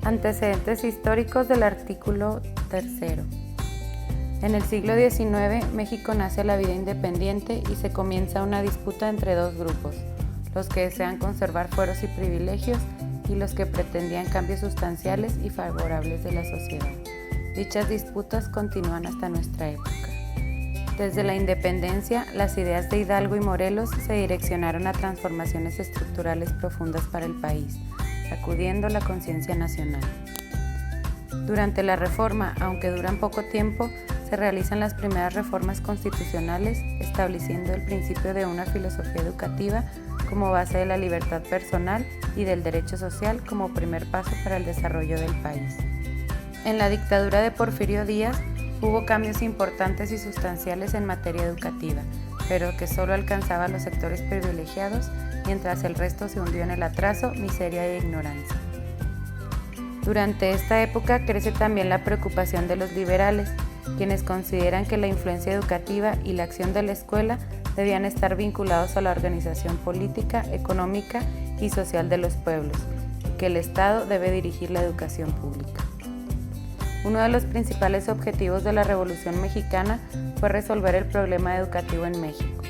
Antecedentes históricos del artículo 3. En el siglo XIX, México nace a la vida independiente y se comienza una disputa entre dos grupos, los que desean conservar fueros y privilegios y los que pretendían cambios sustanciales y favorables de la sociedad. Dichas disputas continúan hasta nuestra época. Desde la independencia, las ideas de Hidalgo y Morelos se direccionaron a transformaciones estructurales profundas para el país, sacudiendo la conciencia nacional. Durante la Reforma, aunque duran poco tiempo, se realizan las primeras reformas constitucionales, estableciendo el principio de una filosofía educativa como base de la libertad personal y del derecho social como primer paso para el desarrollo del país. En la dictadura de Porfirio Díaz hubo cambios importantes y sustanciales en materia educativa, pero que solo alcanzaba a los sectores privilegiados, mientras el resto se hundió en el atraso, miseria e ignorancia. Durante esta época crece también la preocupación de los liberales, quienes consideran que la influencia educativa y la acción de la escuela debían estar vinculados a la organización política, económica y social de los pueblos, y que el Estado debe dirigir la educación pública. Uno de los principales objetivos de la Revolución Mexicana fue resolver el problema educativo en México.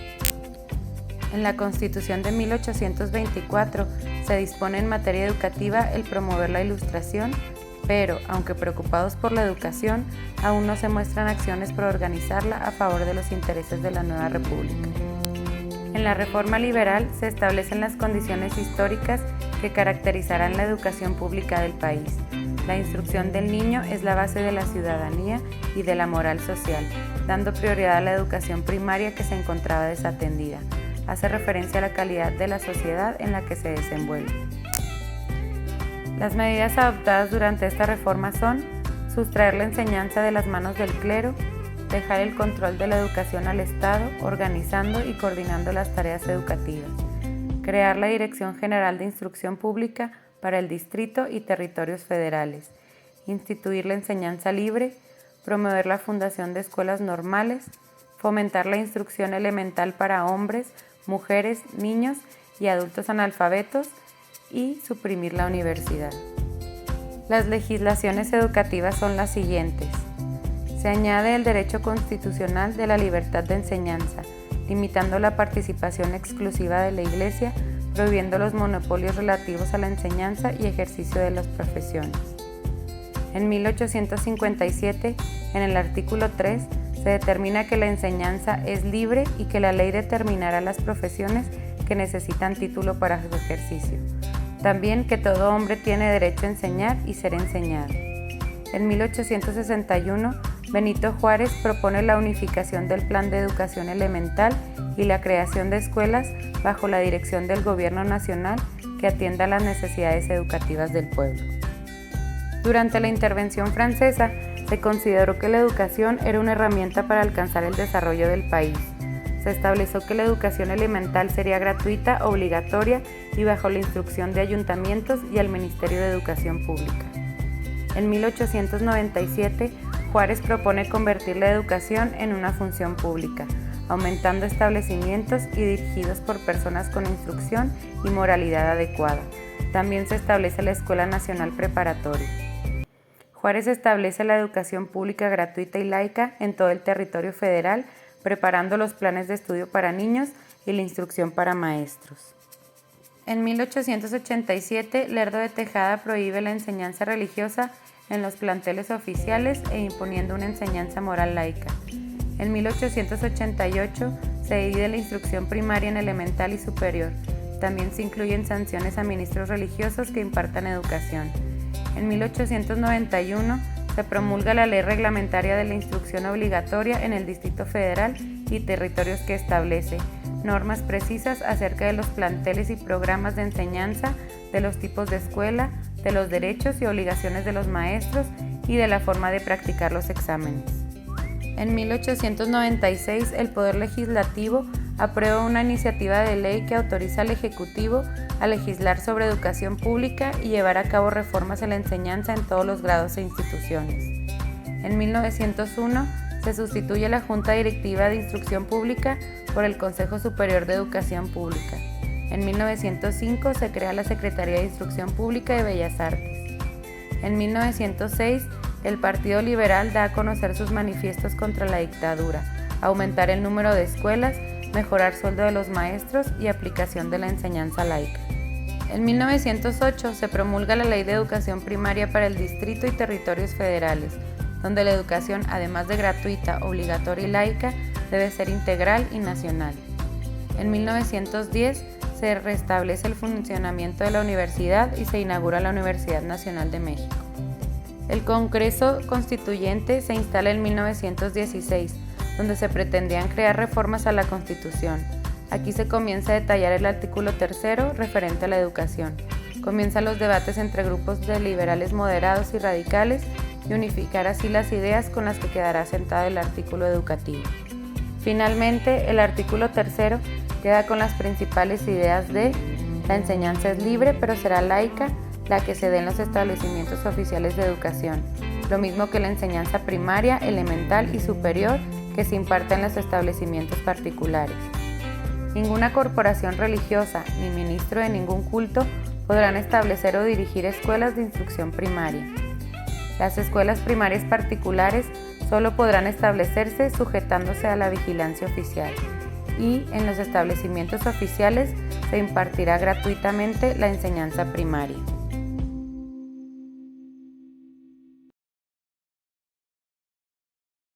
En la Constitución de 1824 se dispone en materia educativa el promover la ilustración, pero, aunque preocupados por la educación, aún no se muestran acciones por organizarla a favor de los intereses de la nueva república. En la reforma liberal se establecen las condiciones históricas que caracterizarán la educación pública del país. La instrucción del niño es la base de la ciudadanía y de la moral social, dando prioridad a la educación primaria que se encontraba desatendida. Hace referencia a la calidad de la sociedad en la que se desenvuelve. Las medidas adoptadas durante esta reforma son sustraer la enseñanza de las manos del clero, dejar el control de la educación al Estado, organizando y coordinando las tareas educativas, crear la Dirección General de Instrucción Pública para el Distrito y Territorios Federales, instituir la enseñanza libre, promover la fundación de escuelas normales, fomentar la instrucción elemental para hombres, mujeres, niños y adultos analfabetos y suprimir la universidad. Las legislaciones educativas son las siguientes. Se añade el derecho constitucional de la libertad de enseñanza, limitando la participación exclusiva de la Iglesia, prohibiendo los monopolios relativos a la enseñanza y ejercicio de las profesiones. En 1857, en el artículo 3, se determina que la enseñanza es libre y que la ley determinará las profesiones que necesitan título para su ejercicio. También que todo hombre tiene derecho a enseñar y ser enseñado. En 1861, Benito Juárez propone la unificación del Plan de Educación Elemental y la creación de escuelas bajo la dirección del Gobierno Nacional que atienda las necesidades educativas del pueblo. Durante la intervención francesa, se consideró que la educación era una herramienta para alcanzar el desarrollo del país. Se estableció que la educación elemental sería gratuita, obligatoria y bajo la instrucción de ayuntamientos y el Ministerio de Educación Pública. En 1897, Juárez propone convertir la educación en una función pública, aumentando establecimientos y dirigidos por personas con instrucción y moralidad adecuada. También se establece la Escuela Nacional Preparatoria. Juárez establece la educación pública gratuita y laica en todo el territorio federal, preparando los planes de estudio para niños y la instrucción para maestros. En 1887, Lerdo de Tejada prohíbe la enseñanza religiosa en los planteles oficiales e imponiendo una enseñanza moral laica. En 1888, se divide la instrucción primaria en elemental y superior. También se incluyen sanciones a ministros religiosos que impartan educación. En 1891, se promulga la Ley Reglamentaria de la Instrucción Obligatoria en el Distrito Federal y territorios que establece normas precisas acerca de los planteles y programas de enseñanza, de los tipos de escuela, de los derechos y obligaciones de los maestros y de la forma de practicar los exámenes. En 1896, el Poder Legislativo aprueba una iniciativa de ley que autoriza al Ejecutivo a legislar sobre educación pública y llevar a cabo reformas en la enseñanza en todos los grados e instituciones. En 1901, se sustituye la Junta Directiva de Instrucción Pública por el Consejo Superior de Educación Pública. En 1905 se crea la Secretaría de Instrucción Pública de Bellas Artes. En 1906, el Partido Liberal da a conocer sus manifiestos contra la dictadura, aumentar el número de escuelas, mejorar sueldo de los maestros y aplicación de la enseñanza laica. En 1908 se promulga la Ley de Educación Primaria para el Distrito y Territorios Federales, donde la educación, además de gratuita, obligatoria y laica, debe ser integral y nacional. En 1910 se restablece el funcionamiento de la universidad y se inaugura la Universidad Nacional de México. El Congreso Constituyente se instala en 1916, donde se pretendían crear reformas a la Constitución. Aquí se comienza a detallar el artículo 3 referente a la educación. Comienzan los debates entre grupos de liberales moderados y radicales y unificar así las ideas con las que quedará asentado el artículo educativo. Finalmente, el artículo 3 queda con las principales ideas de: la enseñanza es libre pero será laica, la que se dé en los establecimientos oficiales de educación, lo mismo que la enseñanza primaria, elemental y superior que se imparte en los establecimientos particulares. Ninguna corporación religiosa ni ministro de ningún culto podrán establecer o dirigir escuelas de instrucción primaria. Las escuelas primarias particulares solo podrán establecerse sujetándose a la vigilancia oficial y en los establecimientos oficiales se impartirá gratuitamente la enseñanza primaria.